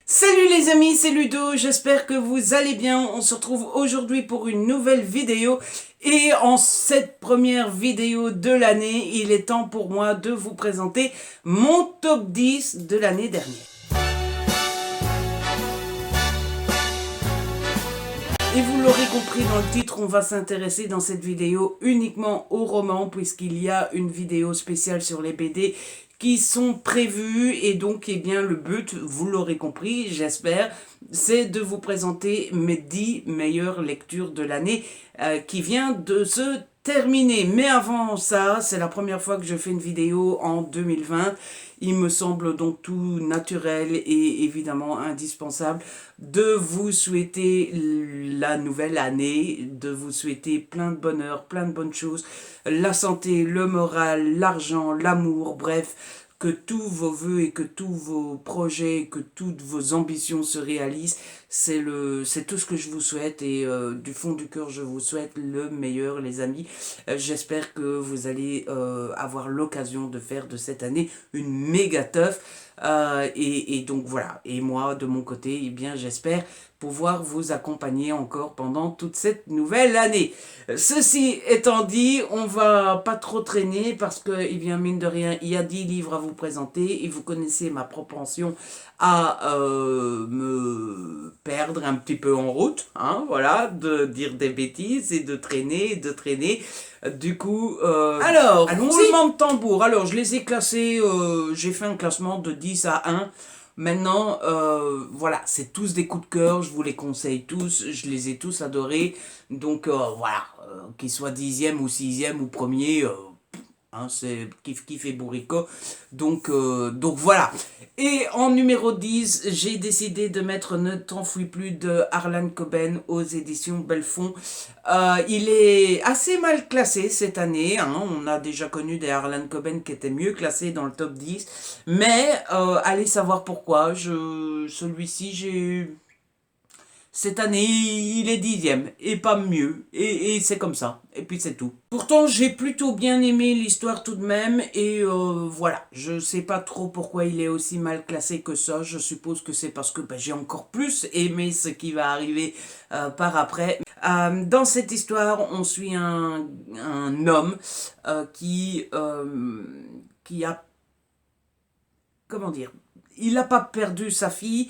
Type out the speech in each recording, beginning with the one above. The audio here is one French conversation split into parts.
Salut les amis, c'est Ludo, j'espère que vous allez bien. On se retrouve aujourd'hui pour une nouvelle vidéo. Et en cette première vidéo de l'année, il est temps pour moi de vous présenter mon top 10 de l'année dernière. Et vous l'aurez compris dans le titre, on va s'intéresser dans cette vidéo uniquement aux romans, puisqu'il y a une vidéo spéciale sur les BD qui sont prévues. Et donc, eh bien, le but, vous l'aurez compris, j'espère, c'est de vous présenter mes 10 meilleures lectures de l'année qui vient de se terminer. Mais avant ça, c'est la première fois que je fais une vidéo en 2020. Il me semble donc tout naturel et évidemment indispensable de vous souhaiter la nouvelle année, de vous souhaiter plein de bonheur, plein de bonnes choses, la santé, le moral, l'argent, l'amour, bref, que tous vos vœux et que tous vos projets, que toutes vos ambitions se réalisent. C'est tout ce que je vous souhaite et du fond du cœur, je vous souhaite le meilleur, les amis. J'espère que vous allez avoir l'occasion de faire de cette année une méga teuf. Et donc voilà, et moi de mon côté, eh bien j'espère pouvoir vous accompagner encore pendant toute cette nouvelle année. Ceci étant dit, on va pas trop traîner parce que, eh bien mine de rien, il y a 10 livres à vous présenter et vous connaissez ma propension à me perdre un petit peu en route, hein, voilà, de dire des bêtises et de traîner, de traîner. Du coup, alors, roulement de tambour. Alors, je les ai classés, j'ai fait un classement de 10 à 1. Maintenant, voilà, c'est tous des coups de cœur, je vous les conseille tous, je les ai tous adorés. Donc, voilà, qu'ils soient 10e ou 6e ou premier, hein, c'est kiff kiff et bourricot. Donc voilà. Et en numéro 10, j'ai décidé de mettre Ne t'enfuis plus de Harlan Coben aux éditions Belfond. Il est assez mal classé cette année, hein. On a déjà connu des Harlan Coben qui étaient mieux classés dans le top 10. Mais allez savoir pourquoi. Celui-ci, cette année, il est 10e, et pas mieux, et c'est comme ça, et puis c'est tout. Pourtant, j'ai plutôt bien aimé l'histoire tout de même, et voilà, je sais pas trop pourquoi il est aussi mal classé que ça, je suppose que c'est parce que j'ai encore plus aimé ce qui va arriver par après. Dans cette histoire, on suit un homme qui a, comment dire, il n'a pas perdu sa fille,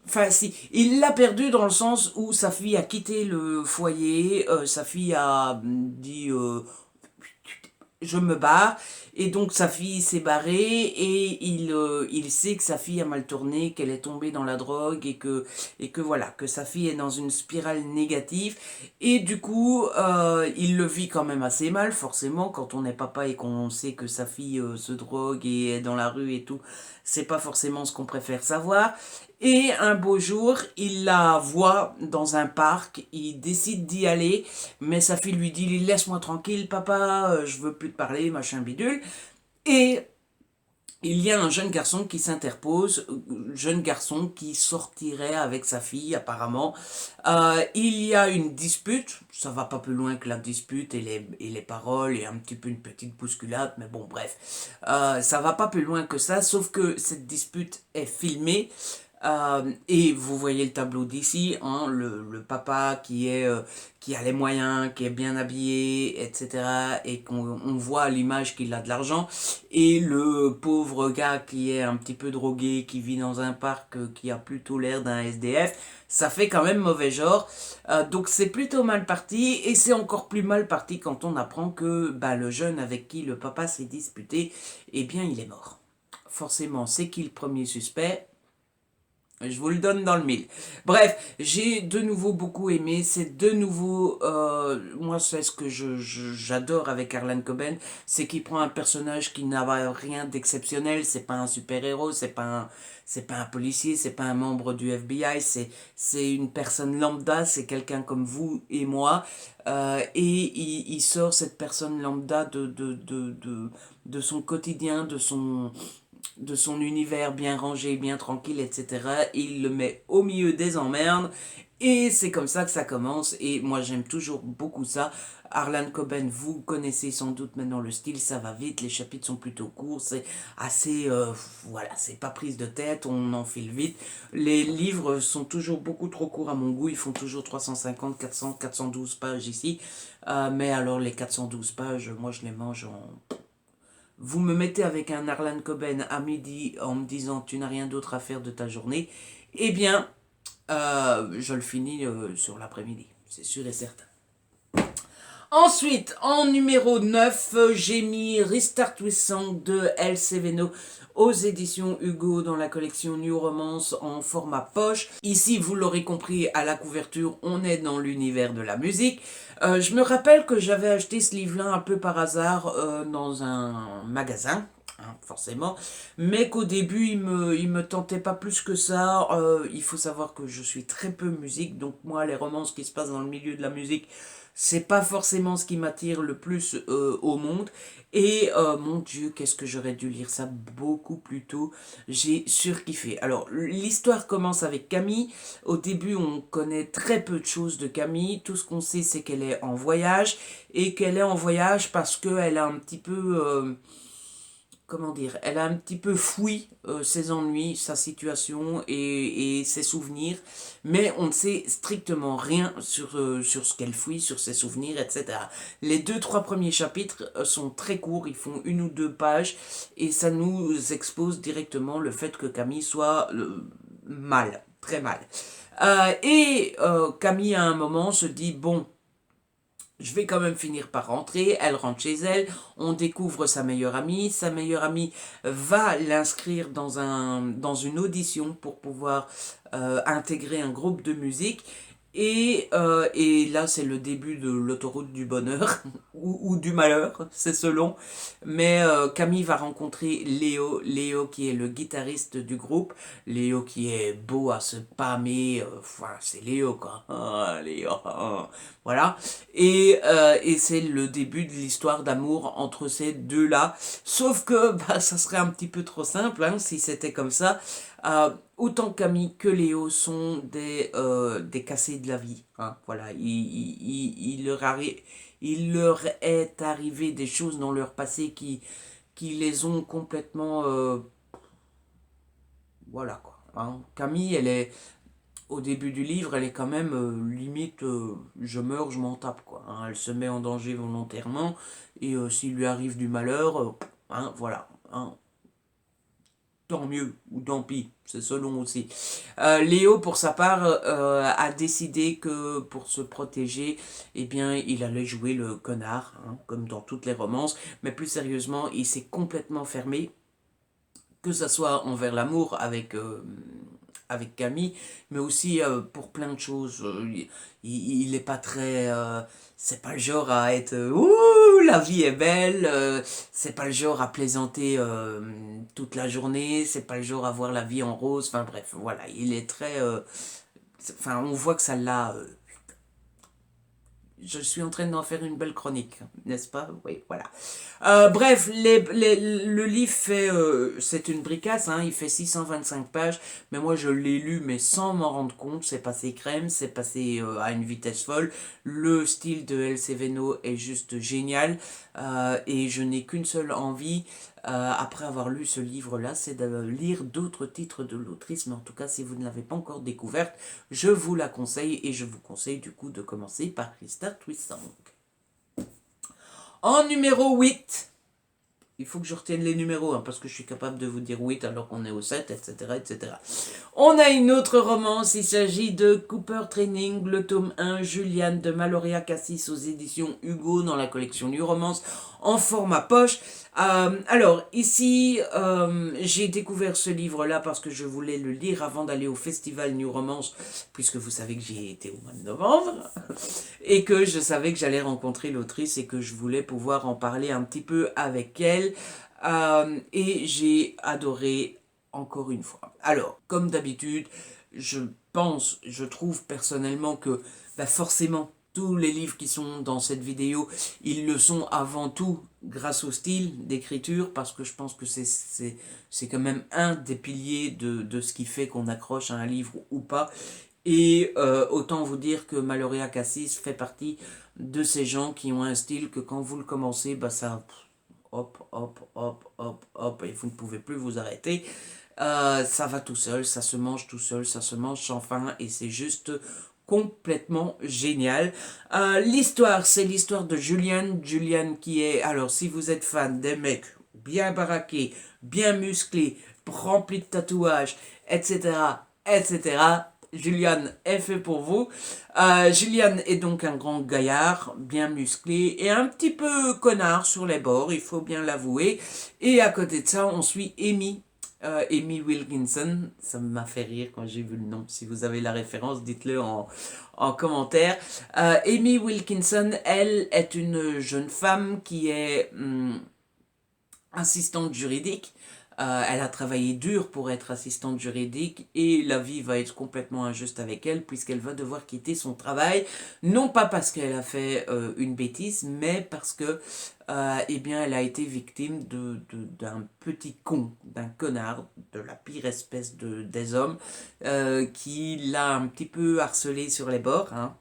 enfin si, il l'a perdu dans le sens où sa fille a quitté le foyer, sa fille a dit je me barre, et donc sa fille s'est barrée, et il sait que sa fille a mal tourné, qu'elle est tombée dans la drogue, et que voilà, que sa fille est dans une spirale négative, et du coup, il le vit quand même assez mal, forcément, quand on est papa et qu'on sait que sa fille se drogue et est dans la rue et tout, c'est pas forcément ce qu'on préfère savoir. Et un beau jour, il la voit dans un parc, il décide d'y aller, mais sa fille lui dit « Laisse-moi tranquille, papa, je veux plus te parler, machin bidule ». Et il y a un jeune garçon qui s'interpose, jeune garçon qui sortirait avec sa fille apparemment. Il y a une dispute, ça va pas plus loin que la dispute et les paroles et un petit peu une petite bousculade, mais bon bref, ça va pas plus loin que ça, sauf que cette dispute est filmée. Et vous voyez le tableau d'ici, hein, le papa qui a les moyens, qui est bien habillé, etc. Et qu'on voit à l'image qu'il a de l'argent. Et le pauvre gars qui est un petit peu drogué, qui vit dans un parc, qui a plutôt l'air d'un SDF. Ça fait quand même mauvais genre. Donc c'est plutôt mal parti. Et c'est encore plus mal parti quand on apprend que le jeune avec qui le papa s'est disputé, eh bien il est mort. Forcément, c'est qui le premier suspect? Je vous le donne dans le mille. Bref, j'ai de nouveau beaucoup aimé. C'est de nouveau, moi c'est ce que j'adore avec Harlan Coben, c'est qu'il prend un personnage qui n'a rien d'exceptionnel. C'est pas un super-héros, c'est pas un policier, c'est pas un membre du FBI. C'est une personne lambda, c'est quelqu'un comme vous et moi. Et il sort cette personne lambda de son quotidien, de son univers bien rangé, bien tranquille, etc. Et il le met au milieu des emmerdes. Et c'est comme ça que ça commence. Et moi, j'aime toujours beaucoup ça. Harlan Coben, vous connaissez sans doute maintenant le style, ça va vite, les chapitres sont plutôt courts, c'est assez, voilà, c'est pas prise de tête, on enfile vite. Les livres sont toujours beaucoup trop courts à mon goût, ils font toujours 350, 400, 412 pages ici. Mais alors les 412 pages, moi je les mange en... Vous me mettez avec un Harlan Coben à midi en me disant tu n'as rien d'autre à faire de ta journée, eh bien, je le finis sur l'après-midi, c'est sûr et certain. Ensuite, en numéro 9, j'ai mis Restart with Song de El Seveno aux éditions Hugo dans la collection New Romance en format poche. Ici, vous l'aurez compris, à la couverture, on est dans l'univers de la musique. Je me rappelle que j'avais acheté ce livre-là un peu par hasard dans un magasin. Hein, forcément, mais qu'au début il me tentait pas plus que ça. Il faut savoir que je suis très peu musique, donc moi les romances qui se passent dans le milieu de la musique, c'est pas forcément ce qui m'attire le plus au monde. Et mon Dieu, qu'est-ce que j'aurais dû lire ça beaucoup plus tôt. J'ai surkiffé. Alors, l'histoire commence avec Camille. Au début, on connaît très peu de choses de Camille. Tout ce qu'on sait, c'est qu'elle est en voyage. Et qu'elle est en voyage parce qu'elle a un petit peu... comment dire, elle a un petit peu fouillé ses ennuis, sa situation et ses souvenirs, mais on ne sait strictement rien sur ce qu'elle fouille, sur ses souvenirs, etc. Les 2-3 premiers chapitres sont très courts, ils font 1 ou 2 pages, et ça nous expose directement le fait que Camille soit mal, très mal. Camille, à un moment, se dit, bon, je vais quand même finir par rentrer. Elle rentre chez elle, on découvre sa meilleure amie. Sa meilleure amie va l'inscrire dans une audition pour pouvoir intégrer un groupe de musique. Et là, c'est le début de l'autoroute du bonheur, ou du malheur, c'est selon. Mais Camille va rencontrer Léo qui est le guitariste du groupe, Léo qui est beau à se pâmer, enfin, c'est Léo quoi, ah, Léo, ah. Voilà. Et c'est le début de l'histoire d'amour entre ces deux-là. Sauf que bah, ça serait un petit peu trop simple hein, si c'était comme ça. Autant Camille que Léo sont des cassés de la vie. Hein, voilà, il leur est arrivé des choses dans leur passé qui les ont complètement... voilà quoi. Hein. Camille, elle est... Au début du livre, elle est quand même limite, je meurs, je m'en tape quoi. Hein. Elle se met en danger volontairement et s'il lui arrive du malheur, hein, voilà. Hein. Tant mieux ou tant pis, c'est selon aussi. Léo, pour sa part, a décidé que pour se protéger, eh bien, il allait jouer le connard, hein, comme dans toutes les romances. Mais plus sérieusement, il s'est complètement fermé, que ce soit envers l'amour avec Camille, mais aussi pour plein de choses. Il est pas très... c'est pas le genre à être... ouh, la vie est belle. C'est pas le genre à plaisanter toute la journée. C'est pas le genre à voir la vie en rose. Enfin bref, voilà. Il est très... enfin, on voit que ça l'a... je suis en train d'en faire une belle chronique, n'est-ce pas? Oui, voilà. Bref, le livre fait... c'est une bricasse, hein, il fait 625 pages, mais moi je l'ai lu, mais sans m'en rendre compte, c'est passé crème, c'est passé à une vitesse folle. Le style de El Seveno est juste génial, et je n'ai qu'une seule envie, après avoir lu ce livre-là, c'est de lire d'autres titres de l'autrice, mais en tout cas, si vous ne l'avez pas encore découverte, je vous la conseille, et je vous conseille du coup de commencer par Restart with Song. En numéro 8, il faut que je retienne les numéros, hein, parce que je suis capable de vous dire 8 alors qu'on est au 7, etc., etc. On a une autre romance, il s'agit de Cooper Training, le tome 1, Juliane de Maloria Cassis aux éditions Hugo dans la collection New Romance en format poche. Alors, ici, j'ai découvert ce livre-là parce que je voulais le lire avant d'aller au festival New Romance, puisque vous savez que j'y ai été au mois de novembre, et que je savais que j'allais rencontrer l'autrice et que je voulais pouvoir en parler un petit peu avec elle. Et j'ai adoré encore une fois. Alors, comme d'habitude, je trouve personnellement que bah forcément, tous les livres qui sont dans cette vidéo, ils le sont avant tout grâce au style d'écriture, parce que je pense que c'est quand même un des piliers de ce qui fait qu'on accroche à un livre ou pas. Et autant vous dire que Maloria Cassis fait partie de ces gens qui ont un style que quand vous le commencez, bah ça, hop, hop, hop, hop, hop, et vous ne pouvez plus vous arrêter. Ça va tout seul, ça se mange tout seul, ça se mange sans fin, et c'est juste complètement génial. L'histoire, c'est l'histoire de Julian. Julian qui est, alors si vous êtes fan des mecs bien baraqués, bien musclés, remplis de tatouages, etc., etc., Julian est fait pour vous. Julian est donc un grand gaillard, bien musclé et un petit peu connard sur les bords, il faut bien l'avouer. Et à côté de ça, on suit Amy. Amy Wilkinson, ça m'a fait rire quand j'ai vu le nom. Si vous avez la référence, dites-le en commentaire. Amy Wilkinson, elle, est une jeune femme qui est assistante juridique. Elle a travaillé dur pour être assistante juridique et la vie va être complètement injuste avec elle puisqu'elle va devoir quitter son travail, non pas parce qu'elle a fait une bêtise, mais parce que eh bien, elle a été victime d'un petit con, d'un connard, de la pire espèce des hommes, qui l'a un petit peu harcelé sur les bords, hein,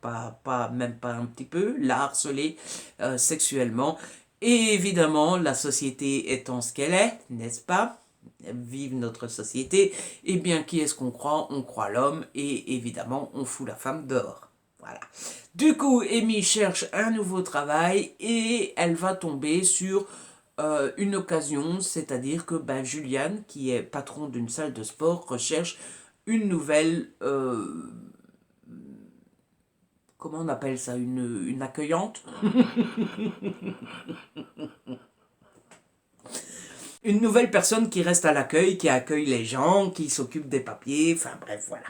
même pas un petit peu, l'a harcelé sexuellement. Et évidemment, la société étant ce qu'elle est, n'est-ce pas? Vive notre société. Eh bien, qui est-ce qu'on croit? On croit l'homme et évidemment, on fout la femme dehors. Voilà. Du coup, Amy cherche un nouveau travail et elle va tomber sur une occasion, c'est-à-dire que Juliane, qui est patron d'une salle de sport, recherche une nouvelle... comment on appelle ça? Une accueillante? Une nouvelle personne qui reste à l'accueil, qui accueille les gens, qui s'occupe des papiers, enfin bref, voilà.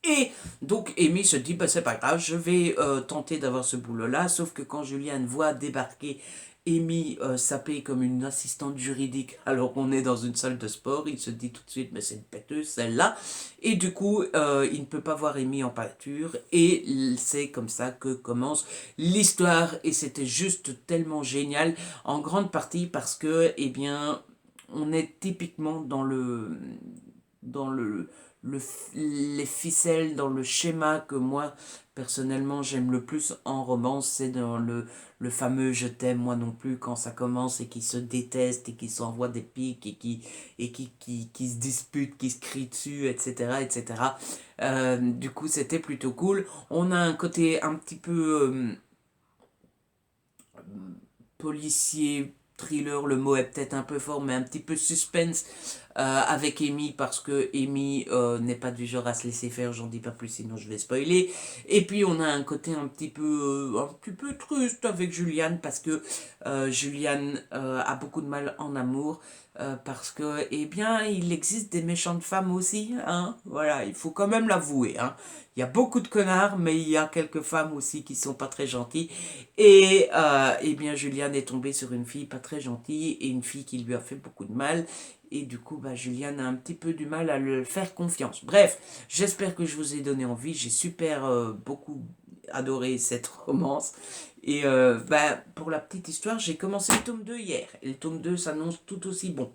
Et donc Amy se dit, bah, c'est pas grave, je vais tenter d'avoir ce boulot-là, sauf que quand Julianne voit débarquer Amy sapée comme une assistante juridique alors qu'on est dans une salle de sport, il se dit tout de suite, mais c'est une péteuse celle-là, et du coup il ne peut pas voir Amy en pâture, et c'est comme ça que commence l'histoire, et c'était juste tellement génial, en grande partie parce que, eh bien, on est typiquement dans les ficelles, dans le schéma que moi, personnellement, j'aime le plus en romance, c'est dans le fameux je t'aime moi non plus, quand ça commence et qui se détestent et qui s'envoient des pics et qui se disputent, qui se crient dessus, etc. etc. Du coup, c'était plutôt cool. On a un côté un petit peu policier, thriller, le mot est peut-être un peu fort, mais un petit peu suspense avec Amy, parce que Amy n'est pas du genre à se laisser faire, j'en dis pas plus sinon je vais spoiler. Et puis on a un côté un petit peu triste avec Julianne, parce que Julianne a beaucoup de mal en amour, parce que, eh bien, il existe des méchantes femmes aussi, hein, voilà, il faut quand même l'avouer, hein. Il y a beaucoup de connards, mais il y a quelques femmes aussi qui sont pas très gentilles. Et eh bien, Julianne est tombée sur une fille pas très gentille et une fille qui lui a fait beaucoup de mal. Et du coup, Julianne a un petit peu du mal à le faire confiance. Bref, j'espère que je vous ai donné envie. J'ai super beaucoup adoré cette romance. Et pour la petite histoire, j'ai commencé le tome 2 hier. Et le tome 2 s'annonce tout aussi bon.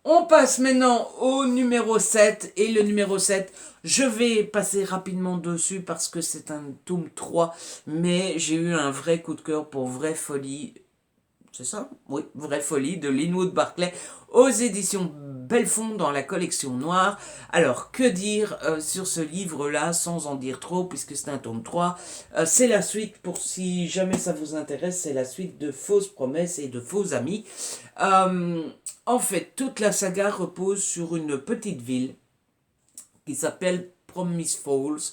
On passe maintenant au numéro 7. Et le numéro 7, je vais passer rapidement dessus parce que c'est un tome 3. Mais j'ai eu un vrai coup de cœur pour Vraie Folie. C'est ça? Oui, Vraie Folie de Linwood Barclay aux éditions Belfond dans la collection noire. Alors, que dire sur ce livre-là sans en dire trop, puisque c'est un tome 3. C'est la suite, pour si jamais ça vous intéresse, c'est la suite de Fausses Promesses et de Faux Amis. En fait, toute la saga repose sur une petite ville qui s'appelle Promise Falls.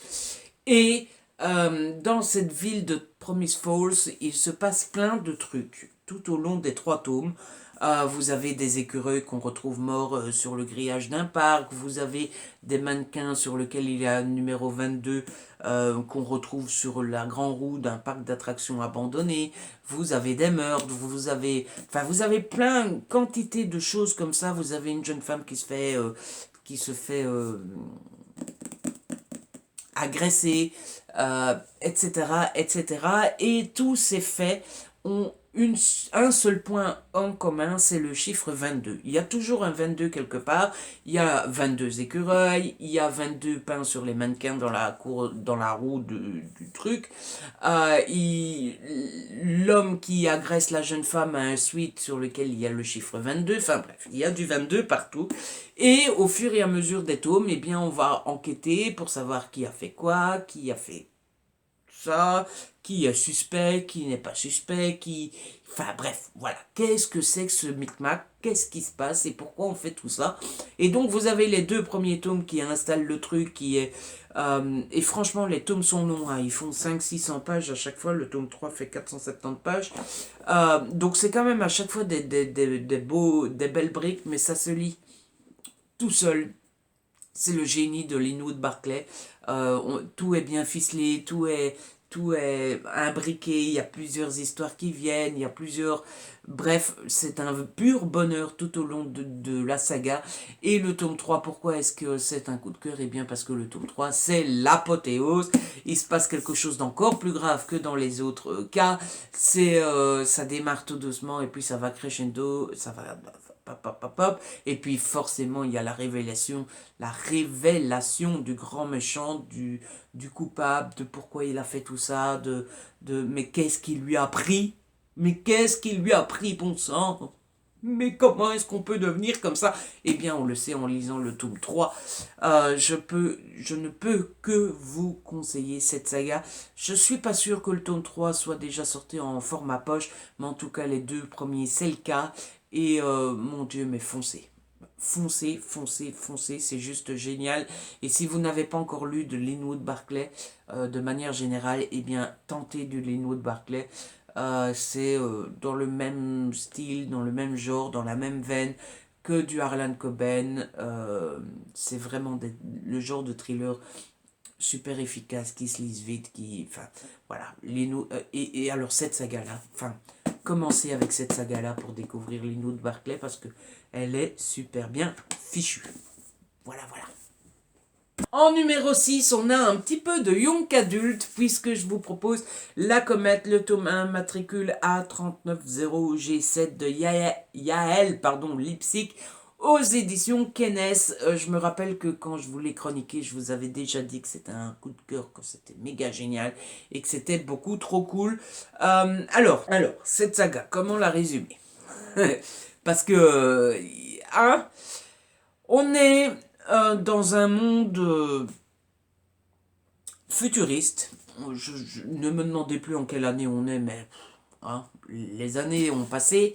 Et dans cette ville de Promise Falls, il se passe plein de trucs tout au long des 3 tomes. Vous avez des écureuils qu'on retrouve morts sur le grillage d'un parc. Vous avez des mannequins sur lesquels il y a un numéro 22 qu'on retrouve sur la grande roue d'un parc d'attractions abandonné. Vous avez des meurtres. Vous avez plein, quantité de choses comme ça. Vous avez une jeune femme qui se fait agressé, etc., etc. Et tous ces faits ont un seul point en commun, c'est le chiffre 22. Il y a toujours un 22 quelque part, il y a 22 écureuils, il y a 22 pains sur les mannequins dans la cour, dans la roue du truc. L'homme qui agresse la jeune femme a un suite sur lequel il y a le chiffre 22. Enfin bref, il y a du 22 partout. Et au fur et à mesure des tomes, eh bien, on va enquêter pour savoir qui a fait quoi, qui a fait ça, qui est suspect, qui n'est pas suspect, qui... Enfin bref, voilà. Qu'est-ce que c'est que ce micmac? Qu'est-ce qui se passe et pourquoi on fait tout ça? Et donc vous avez les deux premiers tomes qui installent le truc, qui est... et franchement, les tomes sont longs, hein. Ils font 500-600 pages à chaque fois. Le tome 3 fait 470 pages. Donc c'est quand même à chaque fois des belles briques, mais ça se lit tout seul. C'est le génie de Linwood Barclay. Tout est bien ficelé, tout est imbriqué, il y a plusieurs histoires qui viennent, il y a plusieurs... Bref, c'est un pur bonheur tout au long de la saga. Et le tome 3, pourquoi est-ce que c'est un coup de cœur? Eh bien parce que le tome 3, c'est l'apothéose. Il se passe quelque chose d'encore plus grave que dans les autres cas. Ça démarre tout doucement et puis ça va crescendo, ça va... Pop, pop, pop, pop. Et puis forcément il y a la révélation du grand méchant, du coupable, de pourquoi il a fait tout ça, mais qu'est-ce qui lui a pris? Mais qu'est-ce qui lui a pris, bon sang? Mais comment est-ce qu'on peut devenir comme ça? Eh bien, on le sait en lisant le tome 3. Je ne peux que vous conseiller cette saga. Je suis pas sûr que le tome 3 soit déjà sorti en format poche, mais en tout cas, les deux premiers, c'est le cas. Et mon Dieu, mais foncez. Foncez, foncez, foncez, c'est juste génial. Et si vous n'avez pas encore lu de Linwood Barclay, de manière générale, eh bien, tentez du Linwood Barclay. C'est dans le même style, dans le même genre, dans la même veine que du Harlan Coben. C'est vraiment le genre de thriller super efficace, qui se lise vite, enfin, voilà. Et alors cette saga-là, enfin, commencez avec cette saga-là pour découvrir Linwood Barclay parce que elle est super bien fichue. Voilà, voilà. En numéro 6, on a un petit peu de young adulte, puisque je vous propose La Comète, le tome 1, matricule A390G7 de Yael Lipsic, aux éditions Kenes. Je me rappelle que quand je vous l'ai chroniqué, je vous avais déjà dit que c'était un coup de cœur, que c'était méga génial, et que c'était beaucoup trop cool. Alors, cette saga, comment la résumer? Parce que, on est dans un monde futuriste. Ne me demandez plus en quelle année on est, mais les années ont passé.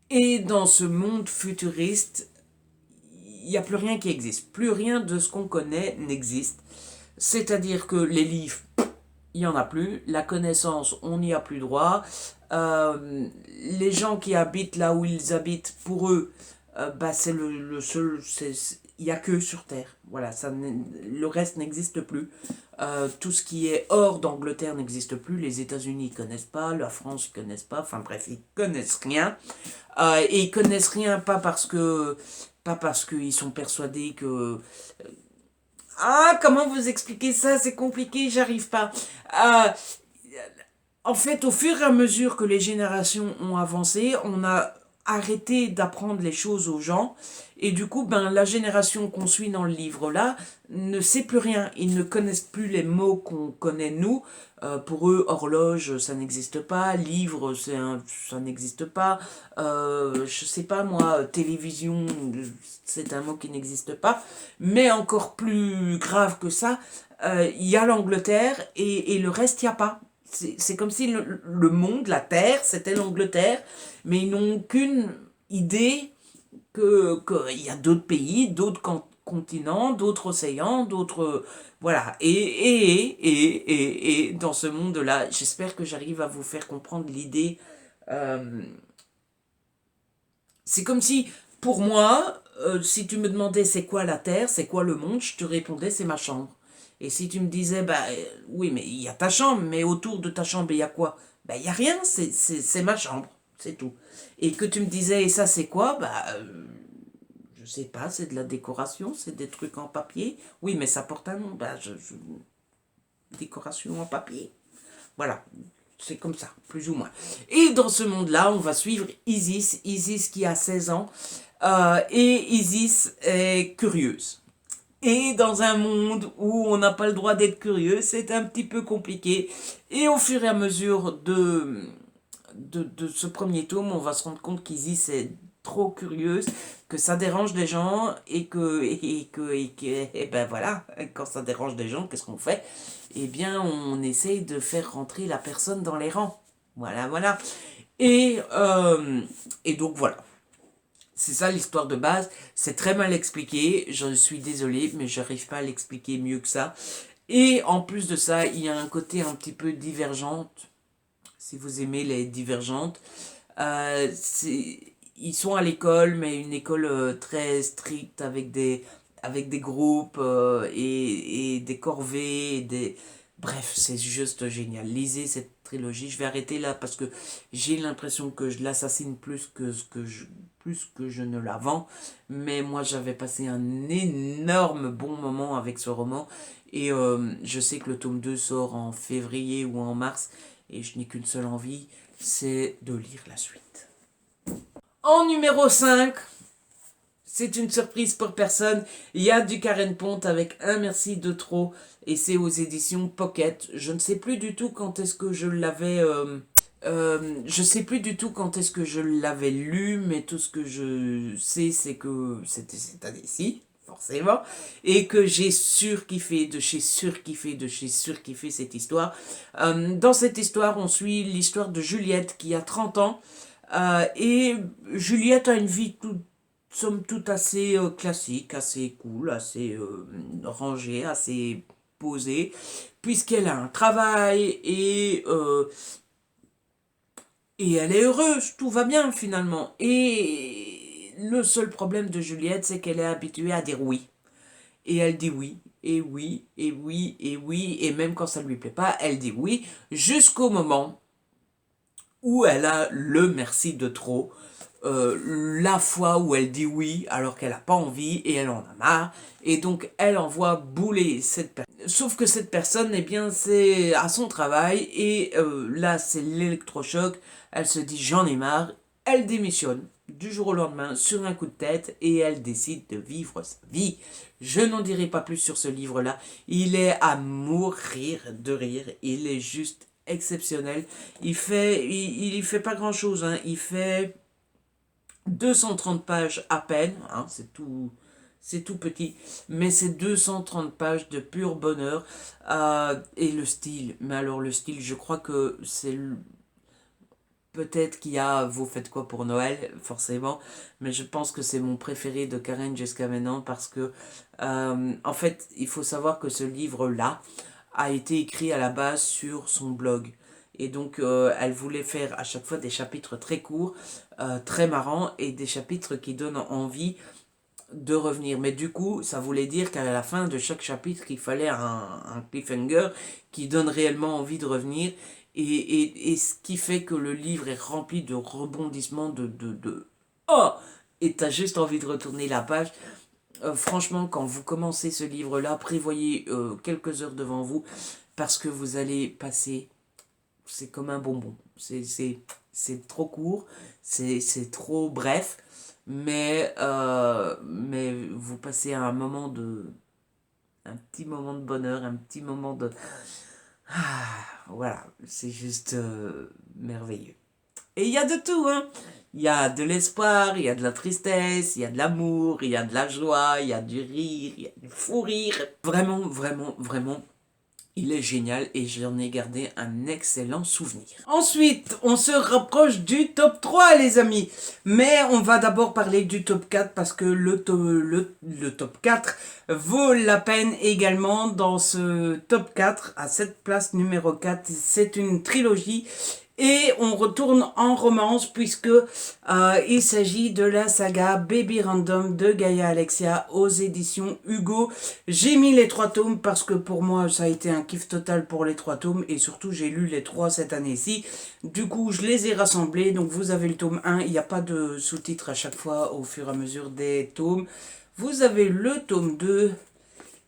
Et dans ce monde futuriste, il n'y a plus rien qui existe. Plus rien de ce qu'on connaît n'existe. C'est-à-dire que les livres, il n'y en a plus. La connaissance, on n'y a plus droit. Les gens qui habitent là où ils habitent, pour eux, c'est le seul... Il n'y a que sur Terre. Voilà, le reste n'existe plus. Tout ce qui est hors d'Angleterre n'existe plus. Les États-Unis ne connaissent pas. La France ne connaissent pas. Enfin bref, ils connaissent rien. Et ils connaissent rien pas parce qu'ils sont persuadés que... comment vous expliquer ça? C'est compliqué, j'arrive pas. En fait, au fur et à mesure que les générations ont avancé, on a arrêté d'apprendre les choses aux gens. Et du coup, la génération qu'on suit dans le livre-là ne sait plus rien. Ils ne connaissent plus les mots qu'on connaît, nous. Pour eux, horloge, ça n'existe pas. Livre, ça n'existe pas. Je sais pas, moi, télévision, c'est un mot qui n'existe pas. Mais encore plus grave que ça, il y a l'Angleterre et le reste, il n'y a pas. C'est comme si le monde, la Terre, c'était l'Angleterre, mais ils n'ont aucune idée qu'il y a d'autres pays, d'autres continents, d'autres océans, d'autres... Voilà. Et dans ce monde-là, j'espère que j'arrive à vous faire comprendre l'idée. C'est comme si, pour moi, si tu me demandais c'est quoi la Terre, c'est quoi le monde, je te répondais c'est ma chambre. Et si tu me disais, oui, mais il y a ta chambre, mais autour de ta chambre, il y a quoi? Il n'y a rien, c'est ma chambre, c'est tout. Et que tu me disais, et ça, c'est quoi? Je sais pas, c'est de la décoration, c'est des trucs en papier. Oui, mais ça porte un nom. Décoration en papier. Voilà, c'est comme ça, plus ou moins. Et dans ce monde-là, on va suivre Isis. Isis qui a 16 ans. Et Isis est curieuse. Et dans un monde où on n'a pas le droit d'être curieux, c'est un petit peu compliqué. Et au fur et à mesure de ce premier tome, on va se rendre compte qu'Isis est trop curieuse, que ça dérange les gens, et ben voilà, quand ça dérange des gens, qu'est-ce qu'on fait? Eh bien, on essaye de faire rentrer la personne dans les rangs. Voilà, voilà. Et donc voilà. C'est ça l'histoire de base. C'est très mal expliqué. Je suis désolé, mais je n'arrive pas à l'expliquer mieux que ça. Et en plus de ça, il y a un côté un petit peu divergente. Si vous aimez les divergentes. Ils sont à l'école, mais une école très stricte avec des groupes et des corvées. Bref, c'est juste génial. Lisez cette trilogie. Je vais arrêter là parce que j'ai l'impression que je l'assassine plus que je ne la vends. Mais moi, j'avais passé un énorme bon moment avec ce roman. Et je sais que le tome 2 sort en février ou en mars. Et je n'ai qu'une seule envie, c'est de lire la suite. En numéro 5, c'est une surprise pour personne. Il y a du Karen Pont avec Un merci de trop. Et c'est aux éditions Pocket. Je ne sais plus du tout quand est-ce que je l'avais... je sais plus du tout quand est-ce que je l'avais lu, mais tout ce que je sais, c'est que c'était cette année-ci, forcément, et que j'ai surkiffé, de chez surkiffé cette histoire. Dans cette histoire, on suit l'histoire de Juliette qui a 30 ans, et Juliette a une vie somme toute assez classique, assez cool, assez rangée, assez posée, puisqu'elle a un travail et elle est heureuse, tout va bien finalement. Et le seul problème de Juliette, c'est qu'elle est habituée à dire oui. Et elle dit oui, et oui, et oui, et oui, et même quand ça ne lui plaît pas, elle dit oui, jusqu'au moment où elle a le merci de trop. La fois où elle dit oui alors qu'elle n'a pas envie et elle en a marre. Et donc elle envoie bouler cette personne. Sauf que cette personne, eh bien, c'est à son travail et là, c'est l'électrochoc. Elle se dit j'en ai marre. Elle démissionne du jour au lendemain sur un coup de tête et elle décide de vivre sa vie. Je n'en dirai pas plus sur ce livre-là. Il est à mourir de rire. Il est juste exceptionnel. Il fait pas grand-chose. Hein. Il fait 230 pages à peine. Hein, c'est tout petit, mais c'est 230 pages de pur bonheur. Et le style, mais alors le style, je crois que c'est... Peut-être qu'il y a Vous faites quoi pour Noël, forcément, mais je pense que c'est mon préféré de Karen jusqu'à maintenant parce que, en fait, il faut savoir que ce livre-là a été écrit à la base sur son blog. Et donc, elle voulait faire à chaque fois des chapitres très courts, très marrants, et des chapitres qui donnent envie de revenir. Mais du coup, ça voulait dire qu'à la fin de chaque chapitre, il fallait un cliffhanger qui donne réellement envie de revenir. Et ce qui fait que le livre est rempli de rebondissements, Oh! Et t'as juste envie de retourner la page. Franchement, quand vous commencez ce livre-là, prévoyez quelques heures devant vous parce que vous allez passer... C'est comme un bonbon. C'est trop court, c'est trop bref, mais vous passez un petit moment de bonheur, un petit moment de... voilà, c'est juste merveilleux. Et il y a de tout, hein. Il y a de l'espoir, il y a de la tristesse, il y a de l'amour, il y a de la joie, il y a du rire, il y a du fou rire. Vraiment, vraiment, vraiment, il est génial et j'en ai gardé un excellent souvenir. Ensuite, on se rapproche du top 3, les amis. Mais on va d'abord parler du top 4 parce que le top 4 vaut la peine également. Dans ce top 4, à cette place numéro 4, c'est une trilogie. Et on retourne en romance puisque il s'agit de la saga Baby Random de Gaia Alexia aux éditions Hugo. J'ai mis les 3 tomes parce que pour moi ça a été un kiff total pour les 3 tomes et surtout j'ai lu les 3 cette année-ci. Du coup je les ai rassemblés, donc vous avez le tome 1, il n'y a pas de sous-titres à chaque fois au fur et à mesure des tomes. Vous avez le tome 2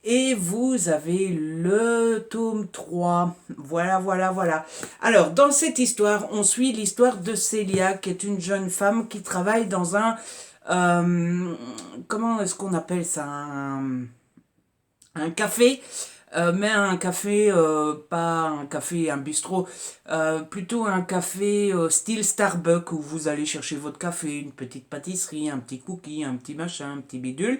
et vous avez le tome 3. Voilà, voilà, voilà. Alors, dans cette histoire, on suit l'histoire de Célia, qui est une jeune femme qui travaille dans un... comment est-ce qu'on appelle ça un café, mais un café, pas un café, un bistrot, plutôt un café style Starbucks où vous allez chercher votre café, une petite pâtisserie, un petit cookie, un petit machin, un petit bidule.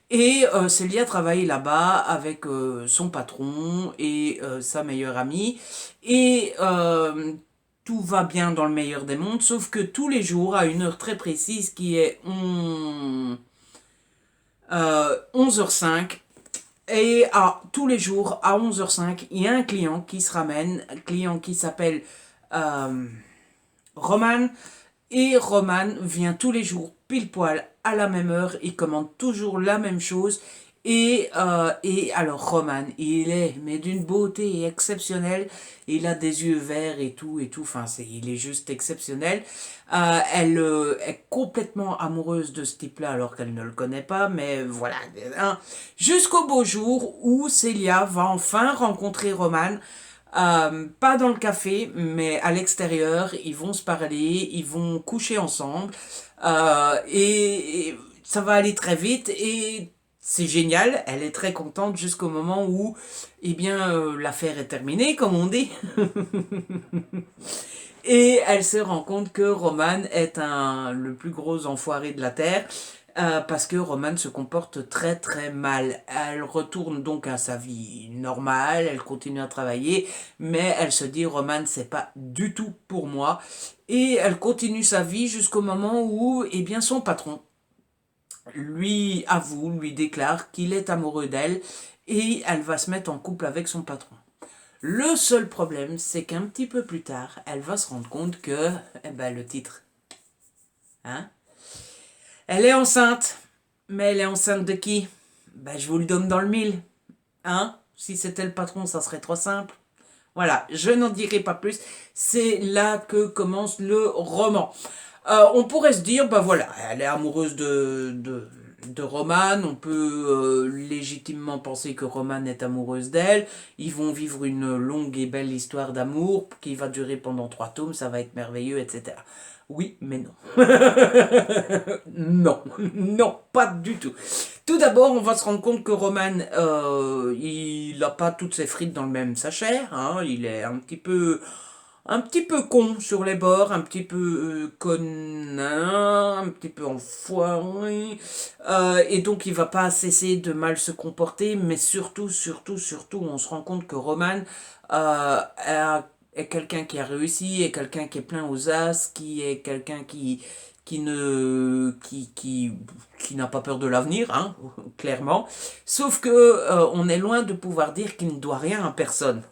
Et Célia travaille là-bas avec son patron et sa meilleure amie. Et tout va bien dans le meilleur des mondes, sauf que tous les jours, à une heure très précise qui est 11h05, et tous les jours, à 11h05, il y a un client qui se ramène, un client qui s'appelle Roman, et Roman vient tous les jours pile poil à la même heure, il commande toujours la même chose. Et alors Roman, il est mais d'une beauté exceptionnelle, il a des yeux verts et tout, enfin il est juste exceptionnel. Elle est complètement amoureuse de ce type-là alors qu'elle ne le connaît pas, mais voilà. Hein. Jusqu'au beau jour où Célia va enfin rencontrer Roman. Pas dans le café, mais à l'extérieur, ils vont se parler, ils vont coucher ensemble, et ça va aller très vite, et c'est génial, elle est très contente jusqu'au moment où, eh bien, l'affaire est terminée, comme on dit. Et elle se rend compte que Roman est le plus gros enfoiré de la Terre, parce que Roman se comporte très très mal. Elle retourne donc à sa vie normale, elle continue à travailler, mais elle se dit Roman c'est pas du tout pour moi. Et elle continue sa vie jusqu'au moment où eh bien, son patron lui avoue, lui déclare qu'il est amoureux d'elle et elle va se mettre en couple avec son patron. Le seul problème, c'est qu'un petit peu plus tard, elle va se rendre compte que, eh ben, le titre, hein, elle est enceinte, mais elle est enceinte de qui? Ben, je vous le donne dans le mille, hein. Si c'était le patron, ça serait trop simple. Voilà, je n'en dirai pas plus. C'est là que commence le roman. On pourrait se dire, bah voilà, elle est amoureuse de Roman, on peut légitimement penser que Roman est amoureuse d'elle, ils vont vivre une longue et belle histoire d'amour qui va durer pendant 3 tomes, ça va être merveilleux, etc. Oui, mais non. Non, non, pas du tout. Tout d'abord, on va se rendre compte que Roman, il n'a pas toutes ses frites dans le même sachet, hein, il est un petit peu con sur les bords, un petit peu connard, un petit peu enfoiré, et donc il va pas cesser de mal se comporter, mais surtout, on se rend compte que Roman est quelqu'un qui a réussi, est quelqu'un qui est plein aux as, qui est quelqu'un qui ne qui n'a pas peur de l'avenir, hein, clairement. Sauf que on est loin de pouvoir dire qu'il ne doit rien à personne.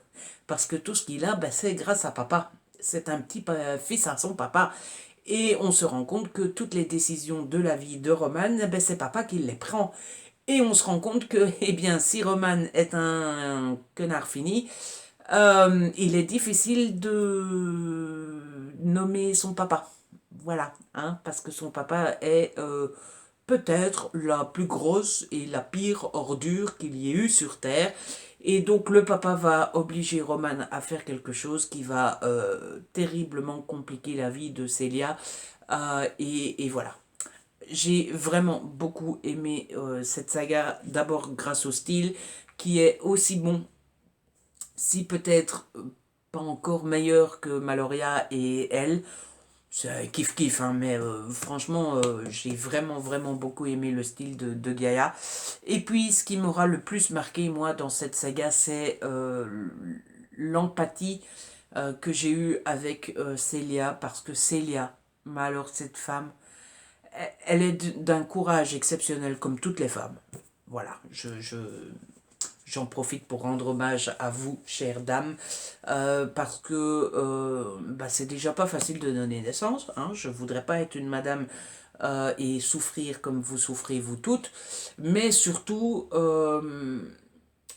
Parce que tout ce qu'il a, ben, c'est grâce à papa. C'est un petit fils à son papa. Et on se rend compte que toutes les décisions de la vie de Roman, ben, c'est papa qui les prend. Et on se rend compte que, eh bien, si Roman est un connard fini, il est difficile de nommer son papa. Voilà, hein, parce que son papa est peut-être la plus grosse et la pire ordure qu'il y ait eu sur Terre. Et donc le papa va obliger Roman à faire quelque chose qui va terriblement compliquer la vie de Célia. Et voilà. J'ai vraiment beaucoup aimé cette saga, d'abord grâce au style, qui est aussi bon, si peut-être pas encore meilleur que Maloria et elle. C'est kiff-kiff, hein, mais franchement, j'ai vraiment beaucoup aimé le style de Gaïa. Et puis, ce qui m'aura le plus marqué, moi, dans cette saga, c'est l'empathie que j'ai eue avec Célia, parce que Célia, mais alors cette femme, elle est d'un courage exceptionnel, comme toutes les femmes. Voilà, J'en profite pour rendre hommage à vous, chère dame, parce que c'est déjà pas facile de donner naissance. Hein, je voudrais pas être une madame et souffrir comme vous souffrez vous toutes, mais surtout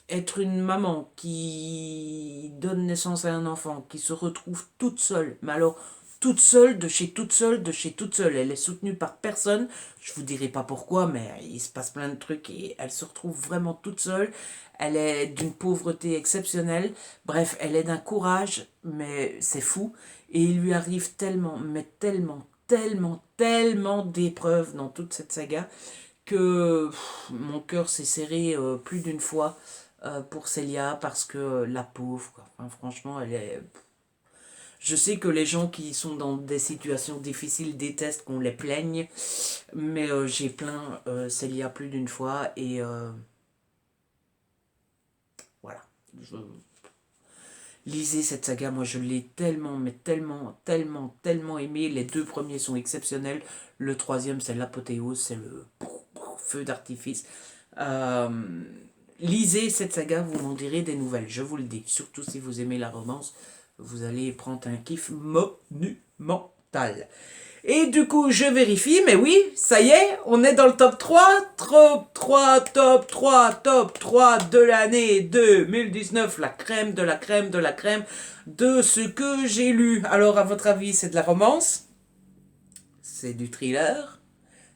être une maman qui donne naissance à un enfant, qui se retrouve toute seule, mais alors toute seule, de chez toute seule, de chez toute seule. Elle est soutenue par personne. Je vous dirai pas pourquoi, mais il se passe plein de trucs et elle se retrouve vraiment toute seule. Elle est d'une pauvreté exceptionnelle. Bref, elle est d'un courage, mais c'est fou. Et il lui arrive tellement, mais tellement, tellement, tellement d'épreuves dans toute cette saga que mon cœur s'est serré plus d'une fois pour Célia parce que la pauvre, quoi. Enfin, franchement, elle est... Je sais que les gens qui sont dans des situations difficiles détestent qu'on les plaigne, mais j'ai plaint Célia plus d'une fois et voilà. Je... Lisez cette saga, moi je l'ai tellement, mais tellement, tellement, tellement aimé. Les deux premiers sont exceptionnels. Le troisième, c'est l'apothéose, c'est le feu d'artifice. Lisez cette saga, vous m'en direz des nouvelles, je vous le dis. Surtout si vous aimez la romance, vous allez prendre un kiff monumental. Et du coup, je vérifie, mais oui, ça y est, on est dans le top 3. Top 3 de l'année 2019. La crème de la crème de la crème de ce que j'ai lu. Alors, à votre avis, c'est de la romance? C'est du thriller?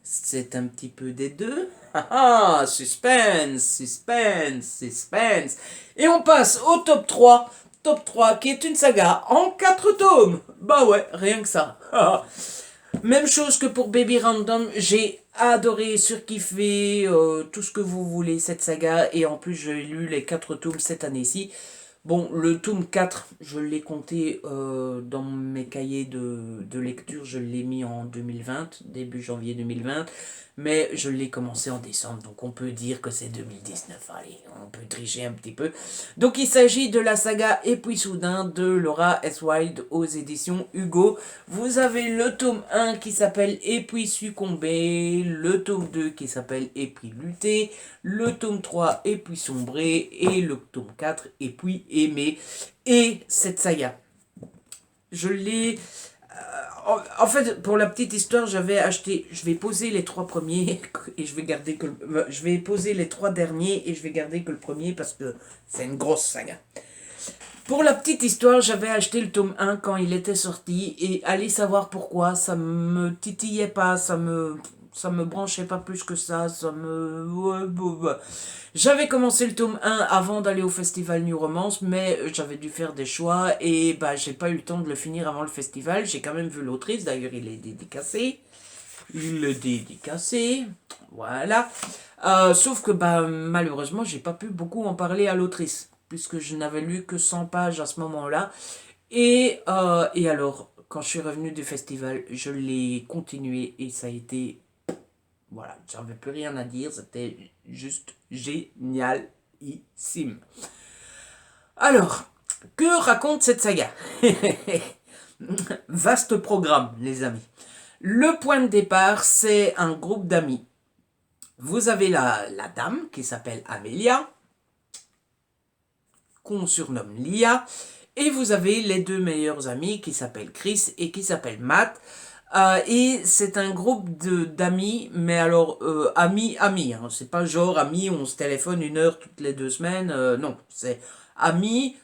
C'est un petit peu des deux? Ah, suspense, suspense, suspense. Et on passe au top 3. Top 3, qui est une saga en 4 tomes. Bah ouais, rien que ça. Même chose que pour Baby Random, j'ai adoré, surkiffé, tout ce que vous voulez, cette saga. Et en plus, j'ai lu les 4 tomes cette année-ci. Bon, le tome 4, je l'ai compté dans mes cahiers de lecture, je l'ai mis en 2020, début janvier 2020, mais je l'ai commencé en décembre, donc on peut dire que c'est 2019, allez, on peut tricher un petit peu. Donc il s'agit de la saga Et puis soudain de Laura S. Wilde aux éditions Hugo. Vous avez le tome 1 qui s'appelle Et puis succomber, le tome 2 qui s'appelle Et puis lutter, le tome 3 Et puis sombrer, et le tome 4 Et puis aimer. Et cette saga, je l'ai... en fait, pour la petite histoire, j'avais acheté... Je vais poser les 3 premiers et je vais garder que... Je vais poser les 3 derniers et je vais garder que le premier parce que c'est une grosse saga. Pour la petite histoire, j'avais acheté le tome 1 quand il était sorti et allez savoir pourquoi, ça me titillait pas, ça me branchait pas plus que ça, J'avais commencé le tome 1 avant d'aller au festival New Romance, mais j'avais dû faire des choix et j'ai pas eu le temps de le finir avant le festival. J'ai quand même vu l'autrice, d'ailleurs il est dédicacé. Voilà. Sauf que malheureusement, j'ai pas pu beaucoup en parler à l'autrice, puisque je n'avais lu que 100 pages à ce moment-là. Et alors, quand je suis revenu du festival, je l'ai continué et ça a été... Voilà, j'avais plus rien à dire, c'était juste génialissime. Alors, que raconte cette saga? Vaste programme, les amis. Le point de départ, c'est un groupe d'amis. Vous avez la dame qui s'appelle Amelia, qu'on surnomme Lia, et vous avez les 2 meilleurs amis qui s'appellent Chris et qui s'appellent Matt. Et c'est un groupe d'amis, mais alors amis, hein. C'est pas genre amis, on se téléphone 1 heure toutes les 2 semaines, non, c'est amis,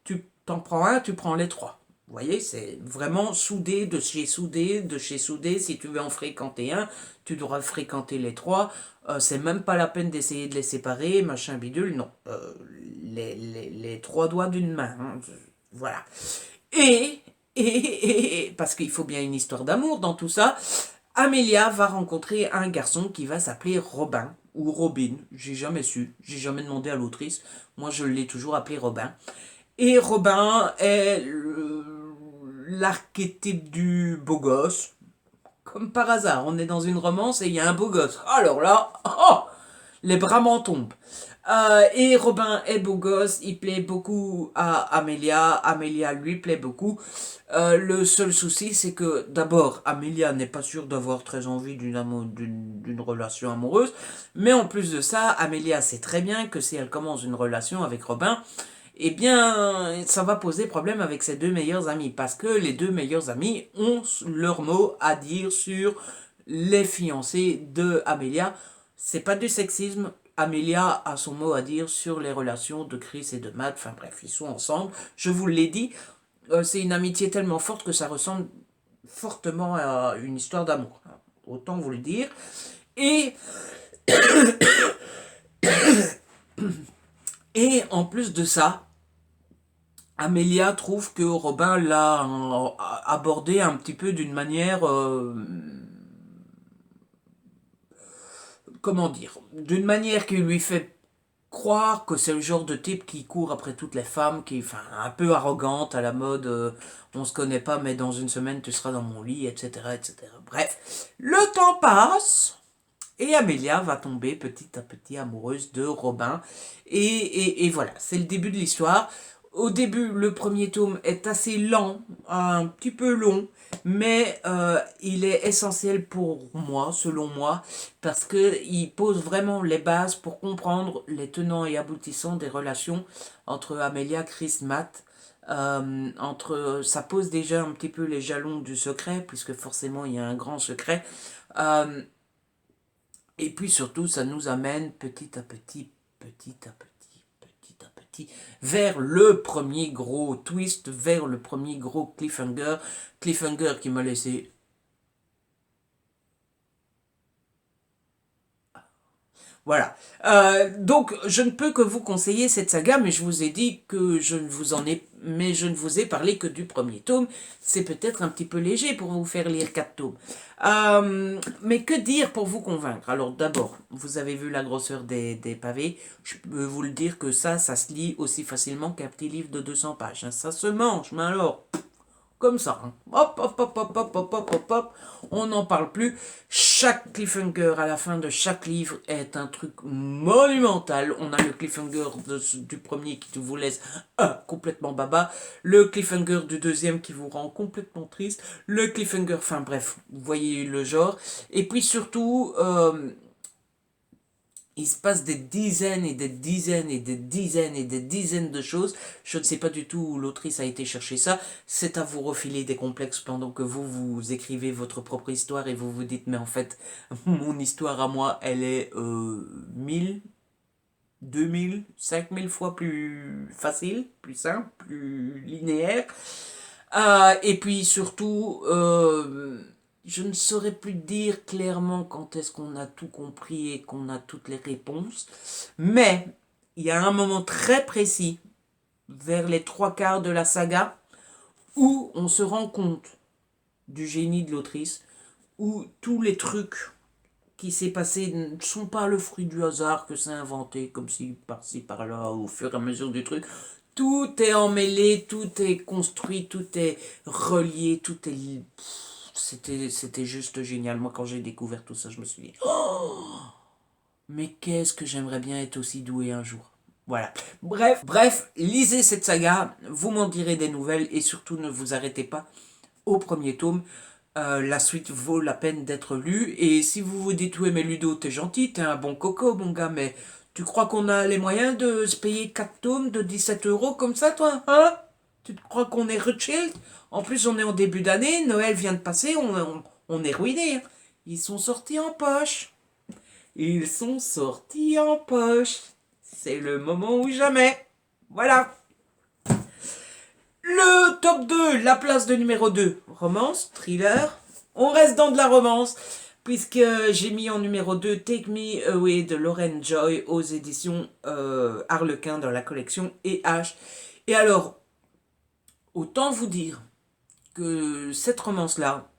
tu t'en prends un, tu prends les 3. Vous voyez, c'est vraiment soudé, de chez soudé, si tu veux en fréquenter un, tu devras fréquenter les 3, c'est même pas la peine d'essayer de les séparer, machin bidule, non, les 3 doigts d'une main, hein. Voilà. Et parce qu'il faut bien une histoire d'amour dans tout ça, Amélia va rencontrer un garçon qui va s'appeler Robin, ou Robin, j'ai jamais su, j'ai jamais demandé à l'autrice, moi je l'ai toujours appelé Robin. Et Robin est l'archétype du beau gosse, comme par hasard, on est dans une romance et il y a un beau gosse. Alors là, les bras m'en tombent. Et Robin est beau gosse, il plaît beaucoup à Amélia, Amélia lui plaît beaucoup. Le seul souci, c'est que d'abord, Amélia n'est pas sûre d'avoir très envie d'une relation amoureuse, mais en plus de ça, Amélia sait très bien que si elle commence une relation avec Robin, eh bien, ça va poser problème avec ses deux meilleurs amis, parce que les deux meilleurs amis ont leur mot à dire sur les fiancés de Amélia. C'est pas du sexisme. Amélia a son mot à dire sur les relations de Chris et de Matt. Enfin bref, ils sont ensemble. Je vous l'ai dit, c'est une amitié tellement forte que ça ressemble fortement à une histoire d'amour. Autant vous le dire. Et, et en plus de ça, Amélia trouve que Robin l'a abordé un petit peu d'une manière... comment dire, d'une manière qui lui fait croire que c'est le genre de type qui court après toutes les femmes, qui est enfin, un peu arrogante, à la mode on se connaît pas mais dans une semaine tu seras dans mon lit, etc. etc. Bref, le temps passe et Amélia va tomber petit à petit amoureuse de Robin. Et voilà, c'est le début de l'histoire. Au début, le premier tome est assez lent, un petit peu long, mais il est essentiel pour moi, selon moi, parce qu'il pose vraiment les bases pour comprendre les tenants et aboutissants des relations entre Amélia, Chris, Matt. Ça pose déjà un petit peu les jalons du secret, puisque forcément il y a un grand secret. Et puis surtout, ça nous amène petit à petit, vers le premier gros twist, vers le premier gros cliffhanger. Cliffhanger qui m'a laissé... Voilà. Donc, je ne peux que vous conseiller cette saga, mais je vous ai dit que je ne vous ai parlé que du premier tome. C'est peut-être un petit peu léger pour vous faire lire 4 tomes. Mais que dire pour vous convaincre? Alors, d'abord, vous avez vu la grosseur des pavés. Je peux vous le dire que ça se lit aussi facilement qu'un petit livre de 200 pages. Hein. Ça se mange, mais alors... Comme ça, hein. Hop, hop, hop, hop, hop, hop, hop, hop, hop, on n'en parle plus. Chaque cliffhanger à la fin de chaque livre est un truc monumental. On a le cliffhanger du premier qui vous laisse complètement baba, le cliffhanger du deuxième qui vous rend complètement triste, le cliffhanger, enfin bref, vous voyez le genre. Et puis surtout, il se passe des dizaines et des dizaines et des dizaines et des dizaines de choses. Je ne sais pas du tout où l'autrice a été chercher ça. C'est à vous refiler des complexes pendant que vous écrivez votre propre histoire et vous vous dites, mais en fait, mon histoire à moi, elle est 1000, 2000, 5000 fois plus facile, plus simple, plus linéaire. Et puis surtout... je ne saurais plus dire clairement quand est-ce qu'on a tout compris et qu'on a toutes les réponses. Mais il y a un moment très précis, vers les 3/4 de la saga, où on se rend compte du génie de l'autrice, où tous les trucs qui s'est passé ne sont pas le fruit du hasard que c'est inventé, comme si par-ci par-là, au fur et à mesure du truc. Tout est emmêlé, tout est construit, tout est relié, tout est... C'était juste génial. Moi, quand j'ai découvert tout ça, je me suis dit, oh, mais qu'est-ce que j'aimerais bien être aussi doué un jour. Voilà. Bref, lisez cette saga, vous m'en direz des nouvelles et surtout ne vous arrêtez pas au premier tome. La suite vaut la peine d'être lue. Et si vous vous dites, ouais, mais Ludo, t'es gentil, t'es un bon coco, mon gars, mais tu crois qu'on a les moyens de se payer 4 tomes de 17 € comme ça, toi, hein? Tu crois qu'on est Rothschild? En plus, on est en début d'année, Noël vient de passer, on est ruiné. Hein. Ils sont sortis en poche. Ils sont sortis en poche. C'est le moment ou jamais. Voilà. Le top 2, la place de numéro 2. Romance, thriller. On reste dans de la romance. Puisque j'ai mis en numéro 2 Take Me Away de Lauren Joy aux éditions Harlequin dans la collection E.H. Et alors, autant vous dire que cette romance-là,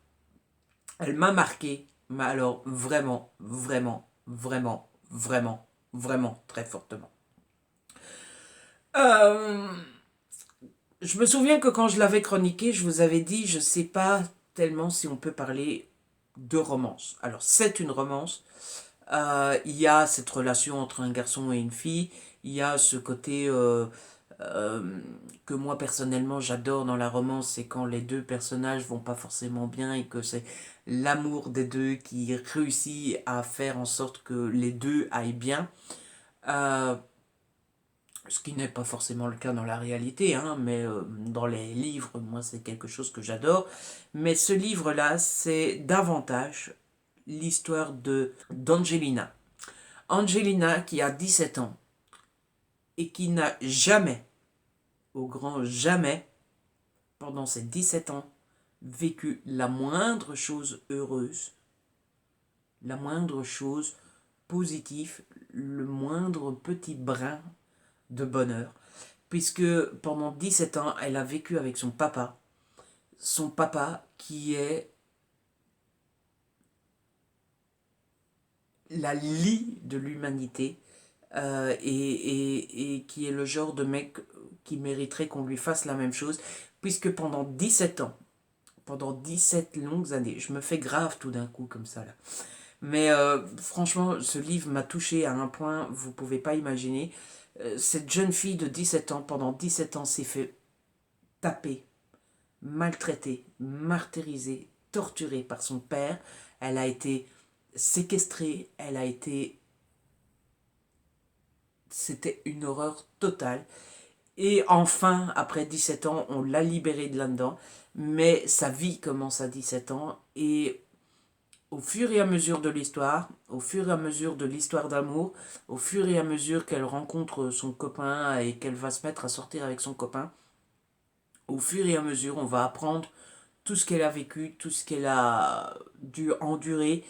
elle m'a marqué, mais alors vraiment, vraiment, vraiment, vraiment, vraiment très fortement. Je me souviens que quand je l'avais chroniqué, je vous avais dit, je ne sais pas tellement si on peut parler de romance. Alors, c'est une romance. Il y a cette relation entre un garçon et une fille. Il y a ce côté que moi personnellement j'adore dans la romance, c'est quand les deux personnages vont pas forcément bien et que c'est l'amour des deux qui réussit à faire en sorte que les deux aillent bien. Euh, Ce qui n'est pas forcément le cas dans la réalité, hein, mais dans les livres, moi c'est quelque chose que j'adore. Mais ce livre-là, c'est davantage l'histoire de d'Angelina. Angelina qui a 17 ans et qui n'a jamais, au grand jamais, pendant ces 17 ans, vécu la moindre chose heureuse, la moindre chose positive, le moindre petit brin de bonheur, puisque pendant 17 ans, elle a vécu avec son papa qui est la lie de l'humanité, et qui est le genre de mec qui mériterait qu'on lui fasse la même chose, puisque pendant 17 ans, pendant 17 longues années, je me fais grave tout d'un coup comme ça là, mais franchement, ce livre m'a touché à un point, vous ne pouvez pas imaginer. Cette jeune fille de 17 ans, pendant 17 ans, s'est fait taper, maltraitée, martyrisée, torturée par son père. Elle a été séquestrée, elle a été... C'était une horreur totale. Et enfin, après 17 ans, on l'a libérée de là-dedans. Mais sa vie commence à 17 ans. Et au fur et à mesure de l'histoire, au fur et à mesure de l'histoire d'amour, au fur et à mesure qu'elle rencontre son copain et qu'elle va se mettre à sortir avec son copain, au fur et à mesure, on va apprendre tout ce qu'elle a vécu, tout ce qu'elle a dû endurer,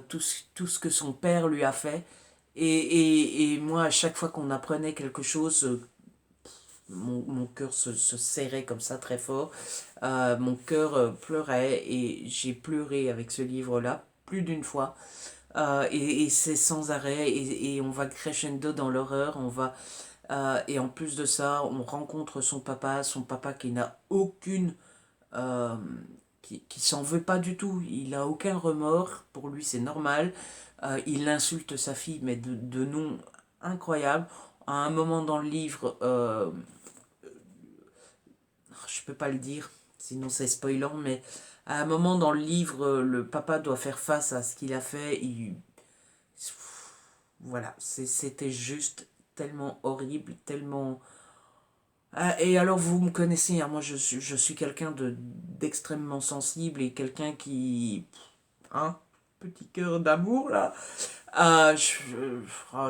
tout ce que son père lui a fait. Et moi, à chaque fois qu'on apprenait quelque chose, mon cœur se serrait comme ça très fort. Mon cœur pleurait et j'ai pleuré avec ce livre-là plus d'une fois. Et c'est sans arrêt et on va crescendo dans l'horreur. Et en plus de ça, on rencontre son papa qui n'a aucune... euh, qui s'en veut pas du tout. Il a aucun remords. Pour lui, c'est normal. Il insulte sa fille, mais de noms incroyables. À un moment dans le livre, je peux pas le dire, sinon c'est spoilant, mais à un moment dans le livre, le papa doit faire face à ce qu'il a fait. Voilà, c'était juste tellement horrible, tellement... Ah, et alors vous me connaissez, hein, moi je suis quelqu'un d'extrêmement sensible et quelqu'un qui... Hein, petit cœur d'amour là.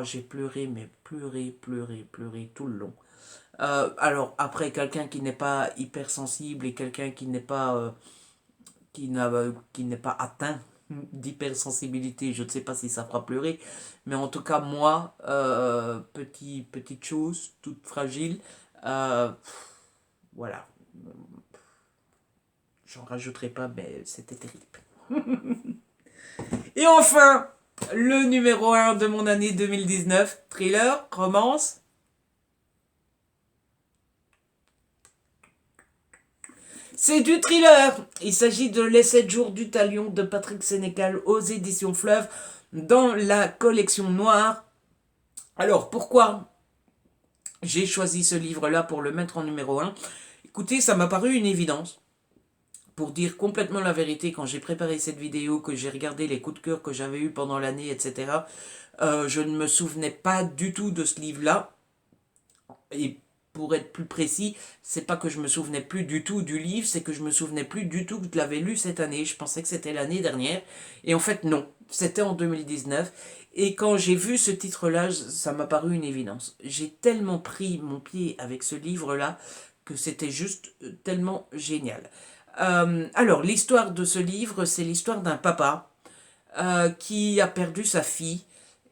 J'ai pleuré, mais pleuré tout le long. Alors après, quelqu'un qui n'est pas hypersensible et quelqu'un qui n'est pas qui n'est pas atteint d'hypersensibilité, je ne sais pas si ça fera pleurer, mais en tout cas moi, petite chose, toute fragile, euh, voilà, j'en rajouterai pas, mais c'était terrible. Et enfin, le numéro 1 de mon année 2019, thriller, romance. C'est du thriller. Il s'agit de Les 7 jours du Talion de Patrick Sénécal aux éditions Fleuve dans la collection noire. Alors, pourquoi j'ai choisi ce livre-là pour le mettre en numéro 1? Écoutez, ça m'a paru une évidence. Pour dire complètement la vérité, quand j'ai préparé cette vidéo, que j'ai regardé les coups de cœur que j'avais eus pendant l'année, etc., je ne me souvenais pas du tout de ce livre-là. Et pour être plus précis, c'est pas que je me souvenais plus du tout du livre, c'est que je me souvenais plus du tout que je l'avais lu cette année. Je pensais que c'était l'année dernière. Et en fait, non. C'était en 2019. Et quand j'ai vu ce titre-là, ça m'a paru une évidence. J'ai tellement pris mon pied avec ce livre-là que c'était juste tellement génial. Alors, l'histoire de ce livre, c'est l'histoire d'un papa qui a perdu sa fille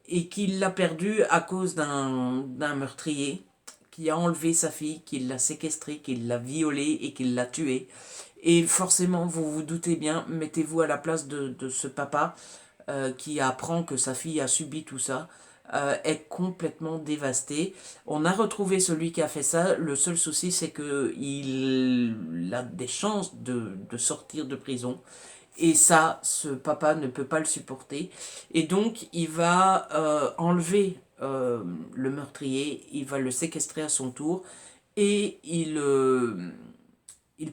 et qui l'a perdue à cause d'un meurtrier qui a enlevé sa fille, qui l'a séquestrée, qui l'a violée et qui l'a tuée. Et forcément, vous vous doutez bien, mettez-vous à la place de ce papa qui apprend que sa fille a subi tout ça, est complètement dévasté. On a retrouvé celui qui a fait ça. Le seul souci, c'est qu'il a des chances de sortir de prison. Et ça, ce papa ne peut pas le supporter. Et donc, il va enlever le meurtrier, il va le séquestrer à son tour, et il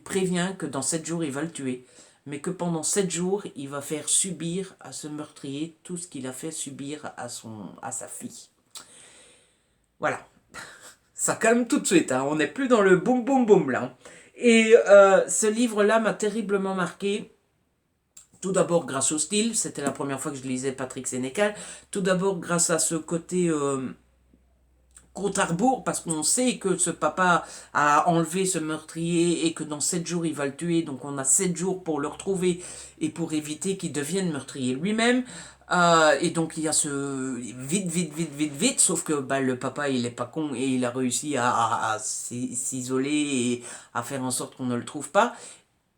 prévient que dans 7 jours, il va le tuer. Mais que pendant 7 jours, il va faire subir à ce meurtrier tout ce qu'il a fait subir à sa fille. Voilà. Ça calme tout de suite, hein. On n'est plus dans le boum boum boum là. Et ce livre-là m'a terriblement marqué. Tout d'abord grâce au style, c'était la première fois que je lisais Patrick Sénécal. Tout d'abord grâce à ce côté compte à rebours, parce qu'on sait que ce papa a enlevé ce meurtrier et que dans 7 jours il va le tuer. Donc on a 7 jours pour le retrouver et pour éviter qu'il devienne meurtrier lui-même. Et donc il y a ce vite, sauf que bah, le papa il est pas con et il a réussi à s'isoler et à faire en sorte qu'on ne le trouve pas.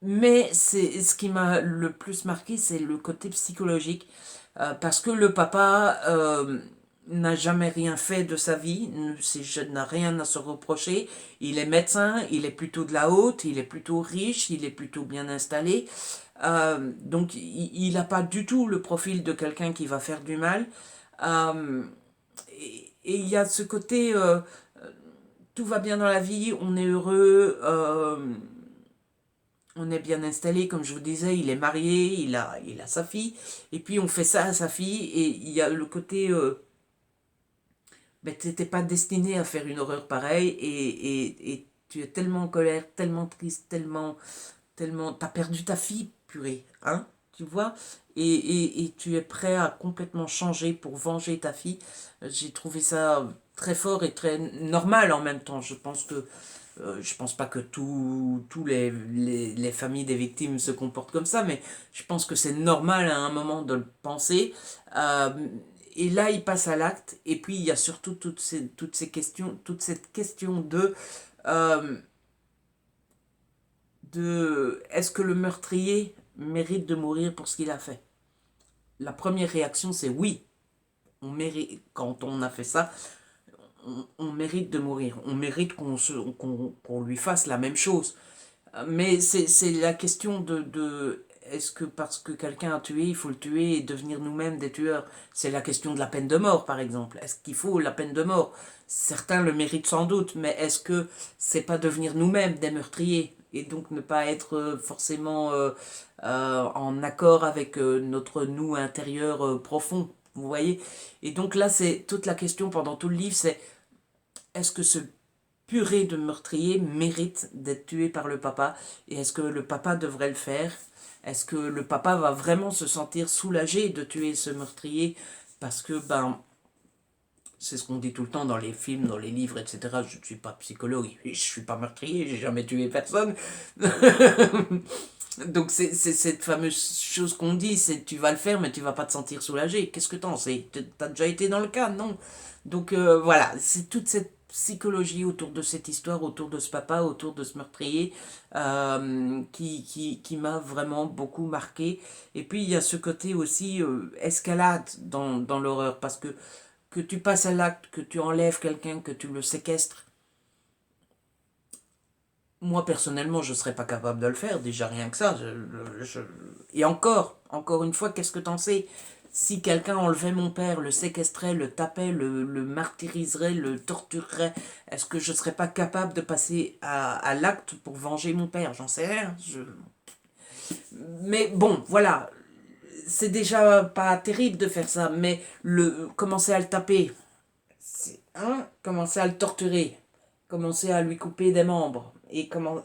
Mais c'est ce qui m'a le plus marqué, c'est le côté psychologique. Parce que le papa n'a jamais rien fait de sa vie, n'a rien à se reprocher. Il est médecin, il est plutôt de la haute, il est plutôt riche, il est plutôt bien installé. Donc il n'a pas du tout le profil de quelqu'un qui va faire du mal. Et il y a ce côté, tout va bien dans la vie, on est heureux. On est bien installé, comme je vous disais, il est marié, il a sa fille, et puis on fait ça à sa fille, et il y a le côté, ben, tu n'étais pas destiné à faire une horreur pareille, et tu es tellement en colère, tellement triste, t'as perdu ta fille, purée, hein, tu vois, et tu es prêt à complètement changer pour venger ta fille. J'ai trouvé ça très fort et très normal en même temps. Je pense pas que tous les familles des victimes se comportent comme ça, mais je pense que c'est normal à un moment de le penser. Euh, et là, il passe à l'acte, et puis il y a surtout toutes ces questions, toute cette question euh, de est-ce que le meurtrier mérite de mourir pour ce qu'il a fait? La première réaction, c'est oui. On mérite, quand on a fait ça, on mérite de mourir. On mérite qu'on lui fasse la même chose. Mais c'est la question de est-ce que parce que quelqu'un a tué, il faut le tuer et devenir nous-mêmes des tueurs? C'est la question de la peine de mort, par exemple. Est-ce qu'il faut la peine de mort? Certains le méritent sans doute, mais est-ce que c'est pas devenir nous-mêmes des meurtriers et donc ne pas être forcément en accord avec notre nous intérieur profond, vous voyez? Et donc là, c'est toute la question pendant tout le livre, c'est est-ce que ce purée de meurtrier mérite d'être tué par le papa? Et est-ce que le papa devrait le faire? Est-ce que le papa va vraiment se sentir soulagé de tuer ce meurtrier? Parce que, ben, c'est ce qu'on dit tout le temps dans les films, dans les livres, etc. Je ne suis pas psychologue, je ne suis pas meurtrier, j'ai jamais tué personne. Donc c'est cette fameuse chose qu'on dit, c'est tu vas le faire mais tu vas pas te sentir soulagé. Qu'est-ce que t'en sais? T'as déjà été dans le cas, non? Donc voilà, c'est toute cette psychologie autour de cette histoire, autour de ce papa, autour de ce meurtrier, qui m'a vraiment beaucoup marqué. Et puis il y a ce côté aussi escalade dans l'horreur, parce que tu passes à l'acte, que tu enlèves quelqu'un, que tu le séquestres. Moi, personnellement, je ne serais pas capable de le faire, déjà rien que ça. Et encore une fois, qu'est-ce que t'en sais? Si quelqu'un enlevait mon père, le séquestrait, le tapait, le martyriserait, le torturerait, est-ce que je ne serais pas capable de passer à l'acte pour venger mon père? J'en sais rien. Mais bon, voilà. C'est déjà pas terrible de faire ça, mais commencer à le taper, commencer à le torturer, commencer à lui couper des membres, et comment,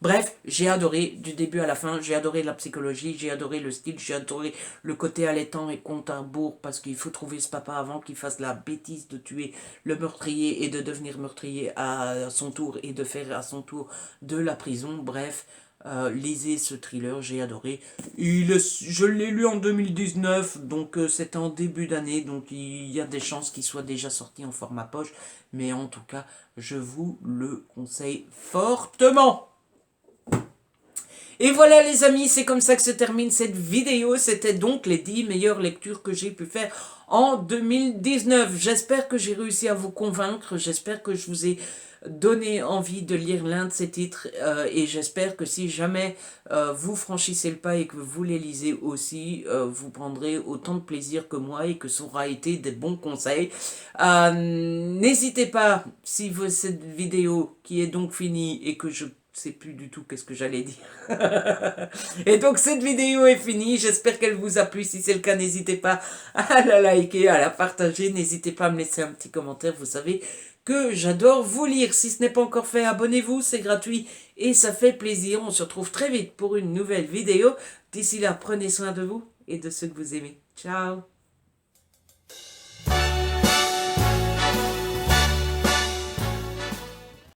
bref, j'ai adoré du début à la fin, j'ai adoré la psychologie, j'ai adoré le style, j'ai adoré le côté allaitant et compte à rebours, parce qu'il faut trouver ce papa avant qu'il fasse la bêtise de tuer le meurtrier et de devenir meurtrier à son tour et de faire à son tour de la prison. Bref, lisez ce thriller, j'ai adoré. Je l'ai lu en 2019, donc c'était en début d'année, donc il y a des chances qu'il soit déjà sorti en format poche, mais en tout cas, je vous le conseille fortement. Et voilà les amis, c'est comme ça que se termine cette vidéo. C'était donc les 10 meilleures lectures que j'ai pu faire en 2019. J'espère que j'ai réussi à vous convaincre. J'espère que je vous ai donné envie de lire l'un de ces titres. Et j'espère que si jamais vous franchissez le pas et que vous les lisez aussi, vous prendrez autant de plaisir que moi et que ça aura été des bons conseils. N'hésitez pas, si vous, cette vidéo qui est donc finie et que je sais plus du tout qu'est-ce que j'allais dire. Et donc cette vidéo est finie, j'espère qu'elle vous a plu. Si c'est le cas, n'hésitez pas à la liker, à la partager, n'hésitez pas à me laisser un petit commentaire, vous savez que j'adore vous lire. Si ce n'est pas encore fait, abonnez-vous, c'est gratuit et ça fait plaisir. On se retrouve très vite pour une nouvelle vidéo. D'ici là, prenez soin de vous et de ceux que vous aimez. Ciao!